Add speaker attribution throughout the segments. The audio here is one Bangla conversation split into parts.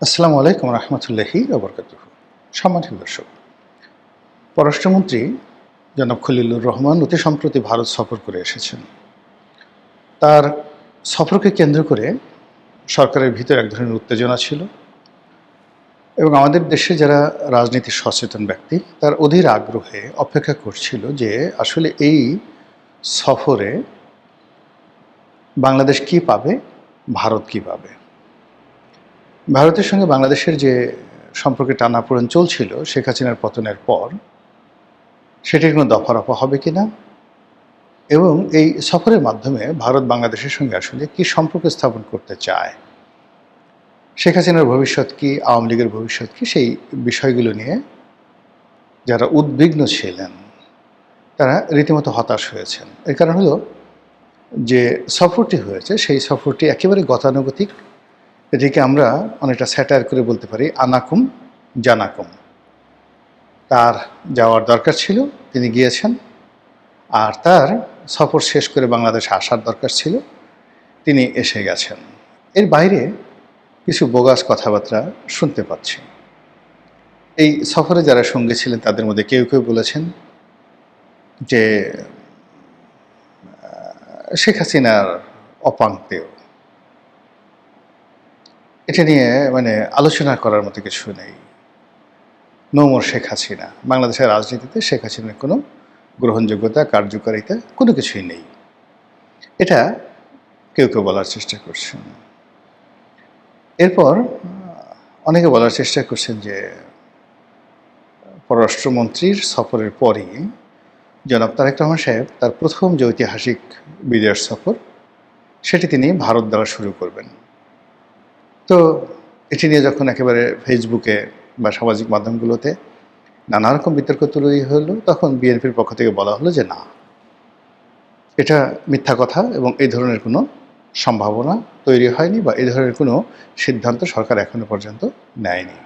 Speaker 1: আসসালামু আলাইকুম রহমতুল্লাহি ওবরকাতুহু। সম্মানিত দর্শক, পররাষ্ট্রমন্ত্রী জনাব খলিলুর রহমান অতি সম্প্রতি ভারত সফর করে এসেছেন। তার সফরকে কেন্দ্র করে সরকারের ভিতরে এক ধরনের উত্তেজনা ছিল এবং আমাদের দেশে যারা রাজনীতি সচেতন ব্যক্তি তার অধীর আগ্রহে অপেক্ষা করছিল যে আসলে এই সফরে বাংলাদেশ কী পাবে, ভারত কী পাবে। ভারতের সঙ্গে বাংলাদেশের যে সম্পর্কে টানাপোড়েন চলছিল শেখ হাসিনার পতনের পর, সেটির কোনো দফারফা হবে কিনা এবং এই সফরের মাধ্যমে ভারত বাংলাদেশের সঙ্গে আসলে কী সম্পর্ক স্থাপন করতে চায়, শেখ হাসিনার ভবিষ্যৎ কী, আওয়ামী লীগের ভবিষ্যৎ কী, সেই বিষয়গুলো নিয়ে যারা উদ্বিগ্ন ছিলেন তারা রীতিমতো হতাশ হয়েছেন। এর কারণ হলো যে সফরটি হয়েছে সেই সফরটি একেবারে গতানুগতিক। এটিকে আমরা অনেকটা স্যাটায়ার করে বলতে পারি আনাকুম জানাকুম। তার যাওয়ার দরকার ছিল, তিনি গিয়েছেন, আর তার সফর শেষ করে বাংলাদেশে আসার দরকার ছিল, তিনি এসে গেছেন। এর বাইরে কিছু বোগাস কথাবার্তা শুনতে পাচ্ছি। এই সফরে যারা সঙ্গে ছিলেন তাদের মধ্যে কেউ কেউ বলেছেন যে শেখ হাসিনার অপাঙ্ক্তেয়। এটা নিয়ে আলোচনা করার মতো কিছু নেই। No more Sheikh Hasina. বাংলাদেশের রাজনীতিতে শেখ হাসিনার কোনো গ্রহণযোগ্যতা, কার্যকারিতা কোনো কিছুই নেই। এটা কেউ কেউ বলার চেষ্টা করছেন। এরপর অনেকে বলার চেষ্টা করছেন যে পররাষ্ট্রমন্ত্রীর সফরের পরই জনাব তারেক রহমান সাহেব তার প্রথম যে ঐতিহাসিক বিদেশ সফর সেটি তিনি ভারত দ্বারা শুরু করবেন। তো এটি নিয়ে যখন একেবারে ফেসবুকে বা সামাজিক মাধ্যমগুলোতে নানা রকম বিতর্ক তৈরি হলো, তখন বিএনপির পক্ষ থেকে বলা হলো যে না, এটা মিথ্যা কথা এবং এই ধরনের কোনো সম্ভাবনা তৈরি হয়নি বা এই ধরনের কোনো সিদ্ধান্ত সরকার এখনো পর্যন্ত নেয়নি।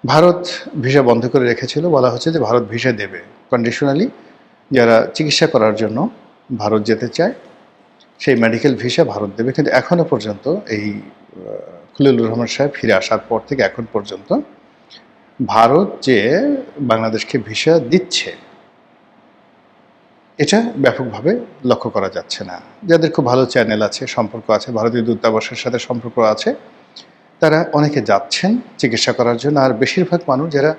Speaker 1: ভারত ভিসা বন্ধ করে রেখেছিল, বলা হচ্ছে যে ভারত ভিসা দেবে কন্ডিশনালি। যারা চিকিৎসা করার জন্য ভারত যেতে চায় সেই মেডিকেল ভিসা ভারত দেবে, কিন্তু এখনও পর্যন্ত এই খলিলুর রহমান সাহেব ফিরে আসার পর থেকে এখন পর্যন্ত ভারত যে বাংলাদেশকে ভিসা দিচ্ছে এটা ব্যাপকভাবে লক্ষ্য করা যাচ্ছে না। যাদের খুব ভালো চ্যানেল আছে, সম্পর্ক আছে, ভারতীয় দূতাবাসের সাথে সম্পর্ক আছে, তারা অনেকে যাচ্ছেন চিকিৎসা করার জন্য। আর বেশিরভাগ মানুষ যারা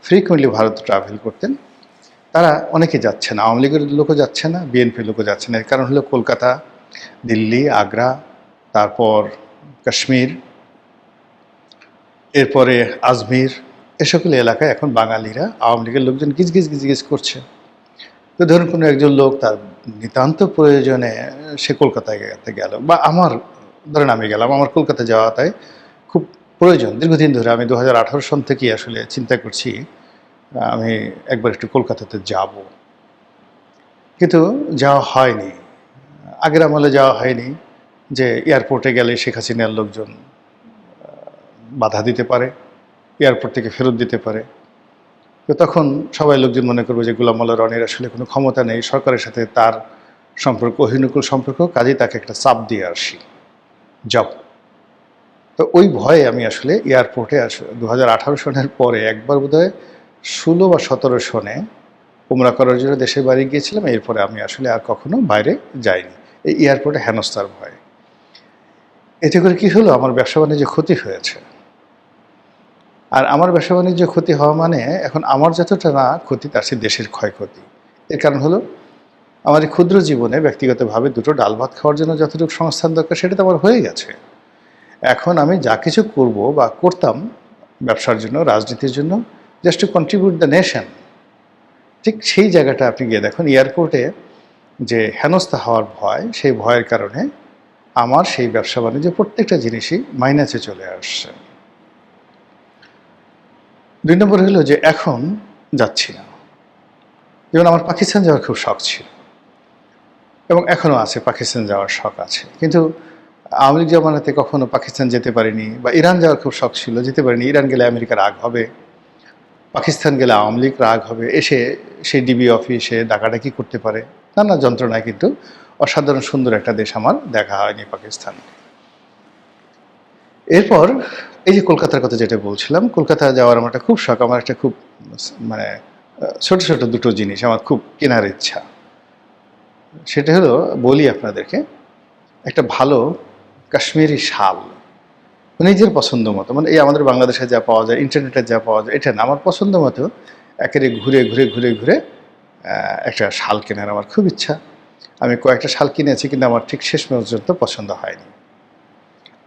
Speaker 1: ফ্রিকুয়েন্টলি ভারত ট্রাভেল করতেন তারা অনেকে যাচ্ছে না। আওয়ামী লীগের লোকও যাচ্ছে না, বিএনপির লোকও যাচ্ছে না। এর কারণ হলো কলকাতা, দিল্লি, আগ্রা, তারপর কাশ্মীর, এরপরে আজমির, এ সকল এলাকায় এখন বাঙালিরা, আওয়ামী লীগের লোকজন গিজ করছে। তো ধরুন কোনো একজন লোক তার নিতান্ত প্রয়োজনে সে কলকাতায় গেল, বা ধরেন আমি গেলাম, আমার কলকাতা যাওয়াটাই খুব প্রয়োজন দীর্ঘদিন ধরে। আমি 2018 সন থেকেই আসলে চিন্তা করছি আমি একবার একটু কলকাতাতে যাব, কিন্তু যাওয়া হয়নি। আগের আমলে যাওয়া হয়নি যে এয়ারপোর্টে গেলে শেখ হাসিনার লোকজন বাধা দিতে পারে, এয়ারপোর্ট থেকে ফেরত দিতে পারে। তো তখন সবাই লোকজন মনে করবে যে গোলাম মোল্লা রনির আসলে কোনো ক্ষমতা নেই, সরকারের সাথে তার সম্পর্ক অহিনুকূল সম্পর্ক, কাজেই তাকে একটা চাপ দিয়ে আসি, যাও। তো ওই ভয়ে আমি আসলে এয়ারপোর্টে 2018 সনের পরে একবার বোধহয় 16 বা 17 সনে উমরা করার জন্য দেশের বাড়ি গিয়েছিলাম। এরপরে আমি আসলে আর কখনো বাইরে যাইনি, এই এয়ারপোর্টে হেনস্থার ভয়ে। এতে করে কী হলো, আমার ব্যবসা বাণিজ্যে ক্ষতি হয়েছে। আর আমার ব্যবসা বাণিজ্য ক্ষতি হওয়া মানে এখন আমার যতটা না ক্ষতি, তার চেয়ে দেশের ক্ষয়ক্ষতি। এর কারণ হলো আমার এই ক্ষুদ্র জীবনে ব্যক্তিগতভাবে দুটো ডাল ভাত খাওয়ার জন্য যতটুকু সংস্থান দরকার সেটা তো আমার হয়ে গেছে। এখন আমি যা কিছু করব বা করতাম ব্যবসার জন্য, রাজনীতির জন্য, just two contribute the nation, ঠিক সেই জায়গাটা আপনি গিয়ে দেখুন এয়ারপোর্টে যে হেনস্থা হওয়ার ভয়, সেই ভয়ের কারণে আমার সেই ব্যবসা বাণিজ্য প্রত্যেকটা জিনিসই মাইনাসে চলে আসছে। 2 নম্বর হলো যে এখন যাচ্ছি না। যেমন আমার পাকিস্তান যাওয়ার খুব শখ ছিল এবং এখনও আছে, পাকিস্তান যাওয়ার শখ আছে, কিন্তু আওয়ামী লীগ জামানাতে কখনো পাকিস্তান যেতে পারিনি। বা ইরান যাওয়ার খুব শখ ছিল, যেতে পারিনি। ইরান গেলে আমেরিকা রাগ হবে, পাকিস্তান গেলে আওয়ামী লীগ রাগ হবে, এসে সেই ডিবি অফিসে ডাকাডাকি করতে পারে, নানা যন্ত্রণায়। কিন্তু অসাধারণ সুন্দর একটা দেশ আমার দেখা হয়নি পাকিস্তান। এরপর এই যে কলকাতার কথা যেটা বলছিলাম, কলকাতা যাওয়ার আমার একটা খুব শখ। আমার একটা খুব মানে ছোট ছোট দুটো জিনিস আমার খুব কেনার ইচ্ছা। সেটা হলো, বলি আপনাদেরকে, একটা ভালো কাশ্মীরি শাল নিজের পছন্দ মতো, মানে এই আমাদের বাংলাদেশে যা পাওয়া যায়, ইন্টারনেটে যা পাওয়া যায়, এটা না, আমার পছন্দ মতো একেবারে ঘুরে ঘুরে ঘুরে ঘুরে একটা শাল কেনার আমার খুব ইচ্ছা। আমি কয়েকটা শাল কিনেছি, কিন্তু আমার ঠিক শেষ পর্যন্ত পছন্দ হয়নি।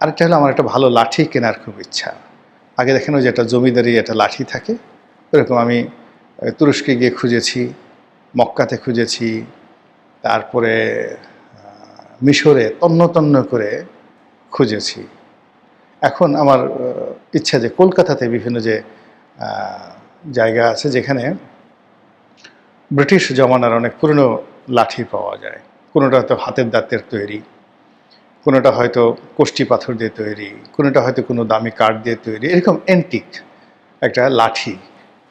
Speaker 1: আরেকটা হলো, আমার একটা ভালো লাঠি কেনার খুব ইচ্ছা। আগে দেখেন ওই যে একটা জমিদারি একটা লাঠি থাকে, ওরকম আমি তুরস্কে গিয়ে খুঁজেছি, মক্কাতে খুঁজেছি, তারপরে মিশরে তন্ন তন্ন করে খুঁজেছি। এখন আমার ইচ্ছা যে কলকাতাতে বিভিন্ন যে জায়গা আছে যেখানে ব্রিটিশ জমানার অনেক পুরনো লাঠি পাওয়া যায়। কোনোটা হয়তো হাতের দাঁতের তৈরি, কোনোটা হয়তো কোষ্ঠী পাথর দিয়ে তৈরি, কোনোটা হয়তো কোনো দামি কাঠ দিয়ে তৈরি, এরকম অ্যান্টিক একটা লাঠি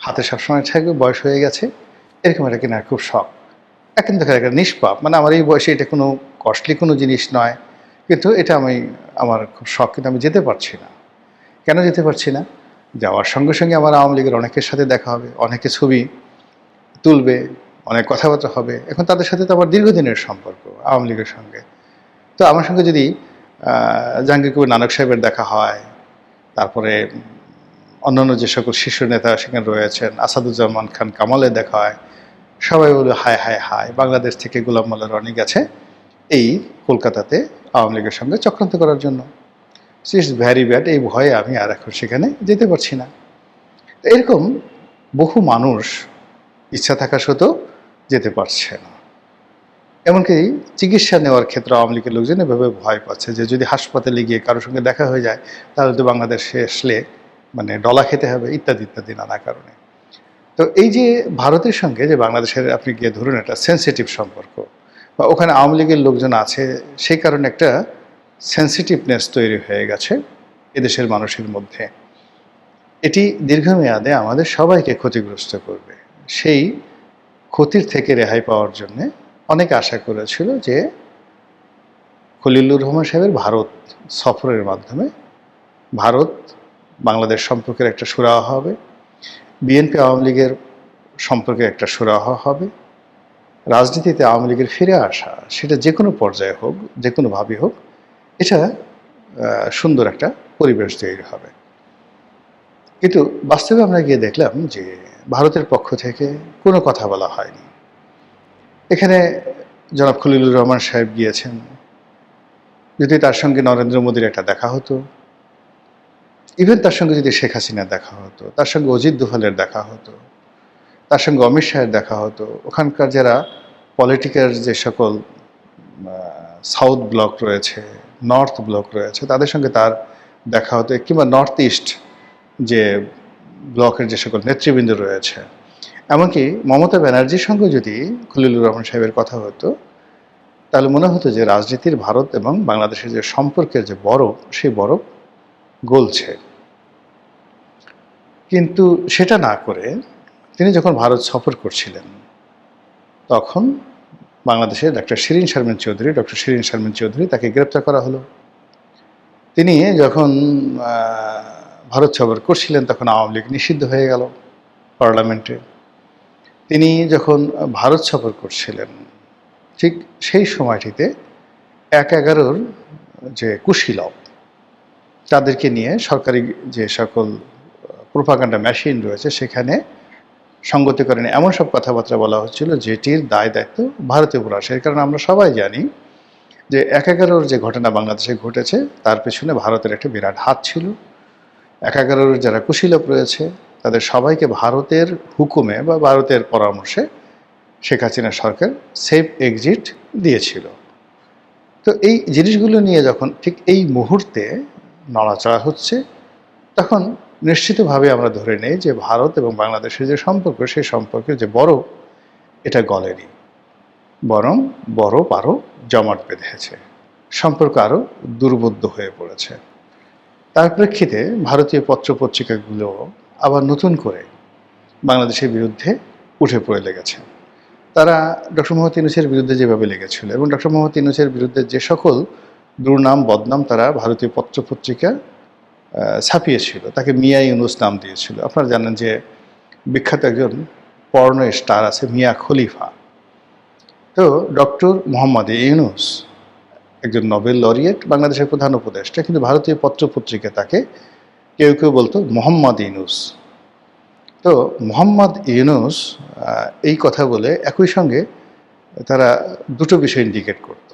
Speaker 1: হাতে সবসময় থাকবে, বয়স হয়ে গেছে, এরকম একটা কেনার খুব শখ। এখন দেখা একটা নিষ্পাপ, মানে আমার এই বয়সে এটা কোনো কস্টলি কোনো জিনিস নয়, কিন্তু এটা আমার খুব শখ, কিন্তু আমি যেতে পারছি না। কেন যেতে পারছি না? যাওয়ার সঙ্গে সঙ্গে আমার আওয়ামী লীগের অনেকের সাথে দেখা হবে, অনেকে ছবি তুলবে, অনেক কথাবার্তা হবে। এখন তাদের সাথে তো আমার দীর্ঘদিনের সম্পর্ক আওয়ামী লীগের সঙ্গে। তো আমার সঙ্গে যদি জাহাঙ্গীর কবির নানক সাহেবের দেখা হয়, তারপরে অন্যান্য যে সকল শীর্ষ নেতা সেখানে রয়েছেন, আসাদুজ্জামান খান কামালের দেখা হয়, সবাই বলবে হায় হায় হায়, বাংলাদেশ থেকে গোলাম মোল্লা রনি গেছে এই কলকাতাতে আওয়ামী লীগের সঙ্গে চক্রান্ত করার জন্য। It's vary bad. এই ভয়ে আমি আর এখন সেখানে যেতে পারছি না। এরকম বহু মানুষ ইচ্ছা থাকা সত্ত্বেও যেতে পারছে না। এমনকি চিকিৎসা নেওয়ার ক্ষেত্রে আওয়ামী লীগের লোকজন এভাবে ভয় পাচ্ছে যে যদি হাসপাতালে গিয়ে কারোর সঙ্গে দেখা হয়ে যায়, তাহলে তো বাংলাদেশে আসলে মানে ডলা খেতে হবে, ইত্যাদি ইত্যাদি নানা কারণে। তো এই যে ভারতের সঙ্গে যে বাংলাদেশের আপনি গিয়ে ধরুন একটা সেন্সিটিভ সম্পর্ক, বা ওখানে আওয়ামী লীগের লোকজন আছে, সেই কারণে একটা সেন্সিটিভনেস তৈরি হয়ে গেছে এদেশের মানুষের মধ্যে। এটি দীর্ঘমেয়াদে আমাদের সবাইকে ক্ষতিগ্রস্ত করবে। সেই ক্ষতির থেকে রেহাই পাওয়ার জন্যে অনেকে আশা করেছিল যে খলিলুর রহমান সাহেবের ভারত সফরের মাধ্যমে ভারত বাংলাদেশ সম্পর্কের একটা সুরাহা হবে, বিএনপি আওয়ামী লীগের সম্পর্কে একটা সুরাহা হবে, রাজনীতিতে আওয়ামী লীগের ফিরে আসা, সেটা যে কোনো পর্যায়ে হোক, যে কোনোভাবেই হোক, এটা সুন্দর একটা পরিবেশ তৈরি হবে। কিন্তু বাস্তবে আমরা গিয়ে দেখলাম যে ভারতের পক্ষ থেকে কোনো কথা বলা হয়নি। এখানে জনাব খলিলুর রহমান সাহেব গিয়েছেন, যদি তার সঙ্গে নরেন্দ্র মোদীর একটা দেখা হতো, ইভেন তার সঙ্গে যদি শেখ হাসিনার দেখা হতো, তার সঙ্গে অজিত দোভালের দেখা হতো, তার সঙ্গে অমিত শাহের দেখা হতো, ওখানকার যারা পলিটিক্যাল যে সকল সাউথ ব্লক রয়েছে, নর্থ ব্লক রয়েছে, তাদের সঙ্গে তার দেখা হতো, কিংবা নর্থ ইস্ট যে ব্লকের যে সকল নেতৃবৃন্দ রয়েছে, এমনকি মমতা ব্যানার্জির সঙ্গে যদি খলিলুর রহমান সাহেবের কথা হতো, তাহলে মনে হতো যে রাজনীতির ভারত এবং বাংলাদেশের যে সম্পর্কের যে বরফ, সেই বরফ গলছে। কিন্তু সেটা না করে তিনি যখন ভারত সফর করছিলেন, তখন বাংলাদেশের ডক্টর শিরীন শারমিন চৌধুরী তাকে গ্রেপ্তার করা হলো। তিনি যখন ভারত সফর করছিলেন, তখন আওয়ামী লীগ নিষিদ্ধ হয়ে গেল পার্লামেন্টে। তিনি যখন ভারত সফর করছিলেন, ঠিক সেই সময়টিতে ১/১১ যে কুশীলব, তাদেরকে নিয়ে সরকারি যে সকল প্রোপাগান্ডা মেশিন রয়েছে, সেখানে সঙ্গতিকরণে এমন সব কথাবার্তা বলা হচ্ছিল যেটির দায় দায়িত্ব ভারতের উপর আসে। এর কারণে আমরা সবাই জানি যে ১/১১ যে ঘটনা বাংলাদেশে ঘটেছে, তার পেছনে ভারতের একটা বিরাট হাত ছিল। ১/১১ যারা কুশীলব রয়েছে, তাদের সবাইকে ভারতের হুকুমে বা ভারতের পরামর্শে শেখ হাসিনা সরকার সেফ এক্সিট দিয়েছিল। তো এই জিনিসগুলো নিয়ে যখন ঠিক এই মুহূর্তে নড়াচড়া হচ্ছে, তখন নিশ্চিতভাবে আমরা ধরে নেই যে ভারত এবং বাংলাদেশের যে সম্পর্ক, সেই সম্পর্কের যে বরফ, এটা গলেনি, বরং বরফ আরও জমাট বেঁধেছে, সম্পর্ক আরও দুর্বোধ্য হয়ে পড়েছে। তার প্রেক্ষিতে ভারতীয় পত্রপত্রিকাগুলো আবার নতুন করে বাংলাদেশের বিরুদ্ধে উঠে পড়ে লেগেছে। তারা ডক্টর মোহাম্মদ ইউনূসের বিরুদ্ধে যেভাবে লেগেছিল, এবং ডক্টর মোহাম্মদ ইউনূসের বিরুদ্ধে যে সকল দুর্নাম বদনাম তারা ভারতীয় পত্রপত্রিকা ছাপিয়েছিল, তাকে মিয়া ইউনুস নাম দিয়েছিল। আপনারা জানেন যে বিখ্যাত একজন পর্ন স্টার আছে মিয়া খলিফা। তো ডক্টর মোহাম্মদ ইউনুস একজন নোবেল লরিয়েট, বাংলাদেশের প্রধান উপদেষ্টা, কিন্তু ভারতীয় পত্রপত্রিকা তাকে কেউ কেউ বলতো মোহাম্মদ ইউনুস। তো মোহাম্মদ ইউনুস এই কথা বলে একই সঙ্গে তারা দুটো বিষয় ইন্ডিকেট করত,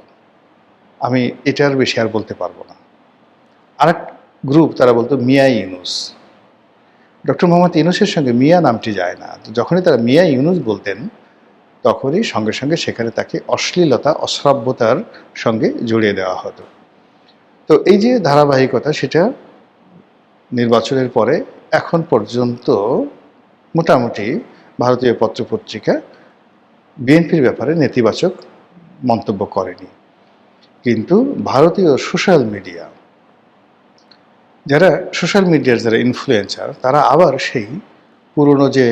Speaker 1: আমি এটার বেশি আর বলতে পারবো না। আরেক গ্রুপ তারা বলতো মিয়া ইউনুস। ডক্টর মোহাম্মদ ইউনুসের সঙ্গে মিয়া নামটি যায় না, তো যখনই তারা মিয়া ইউনুস বলতেন তখনই সঙ্গে সঙ্গে সেখানে তাকে অশ্লীলতা অশ্রাব্যতার সঙ্গে জড়িয়ে দেওয়া হতো। তো এই যে ধারাবাহিকতা, সেটা নির্বাচনের পরে এখন পর্যন্ত মোটামুটি ভারতীয় পত্রপত্রিকা বিএনপির ব্যাপারে নেতিবাচক মন্তব্য করেনি। কিন্তু ভারতীয় সোশ্যাল মিডিয়া, যারা সোশ্যাল মিডিয়ার যারা ইনফ্লুয়েন্সার, তারা আবার সেই পুরনো যে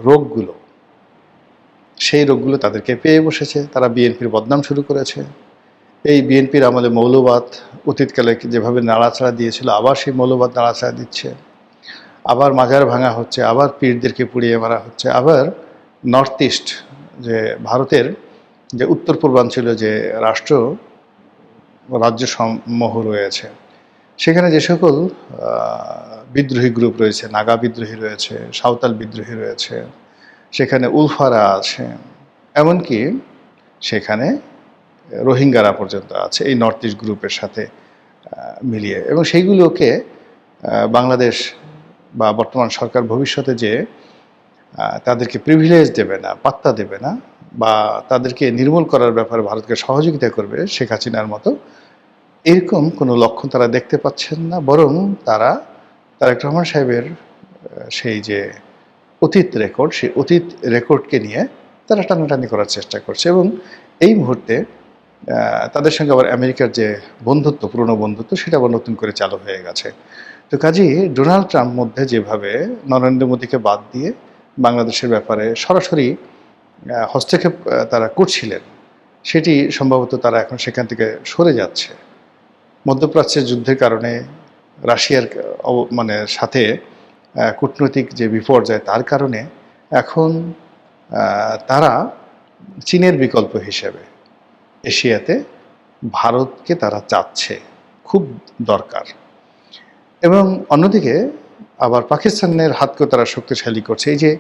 Speaker 1: রোগগুলো, সেই রোগগুলো তাদেরকে পেয়ে বসেছে। তারা বিএনপির বদনাম শুরু করেছে। এই বিএনপির আমলে মৌলবাদ অতীতকালে যেভাবে নাড়াচাড়া দিয়েছিল, আবার সেই মৌলবাদ নাড়াচাড়া দিচ্ছে। আবার মাজার ভাঙা হচ্ছে, আবার পীরদেরকে পুড়িয়ে মারা হচ্ছে। আবার নর্থ ইস্ট, যে ভারতের যে উত্তর পূর্বাঞ্চলে যে রাজ্য সমূহ রয়েছে, সেখানে যে সকল বিদ্রোহী গ্রুপ রয়েছে, নাগা বিদ্রোহী রয়েছে, সাঁওতাল বিদ্রোহী রয়েছে, সেখানে উলফারা আছে, এমনকি সেখানে রোহিঙ্গারা পর্যন্ত আছে এই নর্থ ইস্ট গ্রুপের সাথে মিলিয়ে। এবং সেইগুলোকে বাংলাদেশ বা বর্তমান সরকার ভবিষ্যতে যে তাদেরকে প্রিভিলেজ দেবে না, পাত্তা দেবে না, বা তাদেরকে নির্মূল করার ব্যাপারে ভারতকে সহযোগিতা করবে শেখ হাসিনার মতো, এরকম কোনো লক্ষণ তারা দেখতে পাচ্ছেন না। বরং তারা তারেক রহমান সাহেবের সেই যে অতীত রেকর্ড, সেই অতীত রেকর্ডকে নিয়ে তারা টানাটানি করার চেষ্টা করছে। এবং এই মুহূর্তে তাদের সঙ্গে আবার আমেরিকার যে বন্ধুত্ব, পুরনো বন্ধুত্ব, সেটা আবার নতুন করে চালু হয়ে গেছে। তো কাজেই ডোনাল্ড ট্রাম্প মধ্যে যেভাবে নরেন্দ্র মোদীকে বাদ দিয়ে বাংলাদেশের ব্যাপারে সরাসরি হস্তক্ষেপ তারা করছিলেন, সেটি সম্ভবত তারা এখন সেখান থেকে সরে যাচ্ছে। মধ্যপ্রাচ্যের যুদ্ধের কারণে রাশিয়ার সাথে কূটনৈতিক যে বিপর্যয়, তার কারণে এখন তারা চীনের বিকল্প হিসেবে এশিয়াতে ভারতকে তারা চাচ্ছে, খুব দরকার। এবং অন্যদিকে আবার পাকিস্তানের হাতকেও তারা শক্তিশালী করছে। এই যে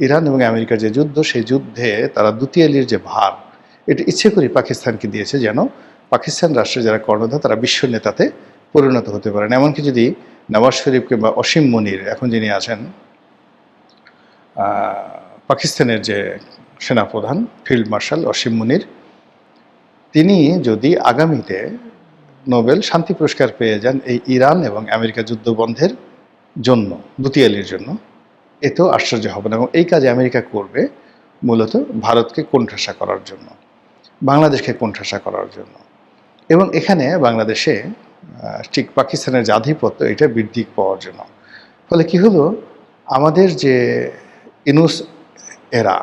Speaker 1: ইরান এবং আমেরিকার যে যুদ্ধ, সেই যুদ্ধে তারা দ্বিতীয়ালির যে ভার, এটা ইচ্ছে করে পাকিস্তানকে দিয়েছে, যেন পাকিস্তান রাষ্ট্রের যারা কর্ণধার তারা বিশ্ব নেতাতে পরিণত হতে পারেন। এমনকি যদি নওয়াজ শরীফ কিংবা অসীম মনির, এখন যিনি আছেন পাকিস্তানের যে সেনাপ্রধান ফিল্ড মার্শাল অসীম মনির, তিনি যদি আগামীতে নোবেল শান্তি পুরস্কার পেয়ে যান এই ইরান এবং আমেরিকা যুদ্ধ বন্ধের জন্য, দ্বিতীয়ালির জন্য, এতেও আশ্চর্য হবে না। এবং এই কাজে আমেরিকা করবে মূলত ভারতকে কোণঠাসা করার জন্য, বাংলাদেশকে কোণঠাসা করার জন্য। এবং এখানে বাংলাদেশে ঠিক পাকিস্তানের যে আধিপত্য, এটা বৃদ্ধি পাওয়ার জন্য। ফলে কি হলো, আমাদের যে ইউনুস এরা,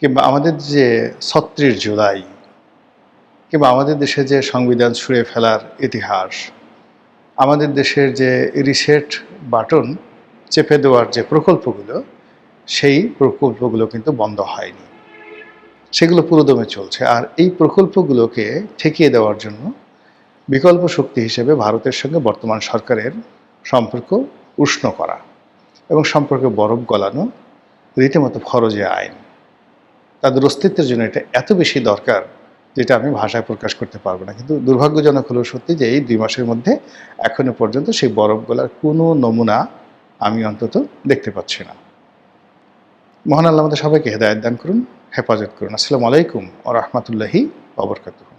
Speaker 1: কিংবা আমাদের যে ৩৬ জুলাই, কিংবা আমাদের দেশে যে সংবিধান ছুঁড়ে ফেলার ইতিহাস, আমাদের দেশের যে রিসেট বাটন চেপে দেওয়ার যে প্রকল্পগুলো, সেই প্রকল্পগুলো কিন্তু বন্ধ হয়নি, সেগুলো পুরোদমে চলছে। আর এই প্রকল্পগুলোকে ঠেকিয়ে দেওয়ার জন্য বিকল্প শক্তি হিসেবে ভারতের সঙ্গে বর্তমান সরকারের সম্পর্ক উষ্ণ করা এবং সম্পর্কে বরফ গলানো রীতিমতো ফরজে আইন। তাদের অস্তিত্বের জন্য এটা এত বেশি দরকার, যেটা আমি ভাষায় প্রকাশ করতে পারবো না। কিন্তু দুর্ভাগ্যজনক হলো সত্যি যে এই 2 মাসের মধ্যে এখনো পর্যন্ত সেই বরফ গলার কোনো নমুনা আমি অন্তত দেখতে পাচ্ছি না। মহান আল্লাহ আমাদের সবাইকে হেদায়েত দান করুন, হেফাজত করুন। আসসালামু আলাইকুম ওয়া রাহমাতুল্লাহি ওয়া বারাকাতুহু।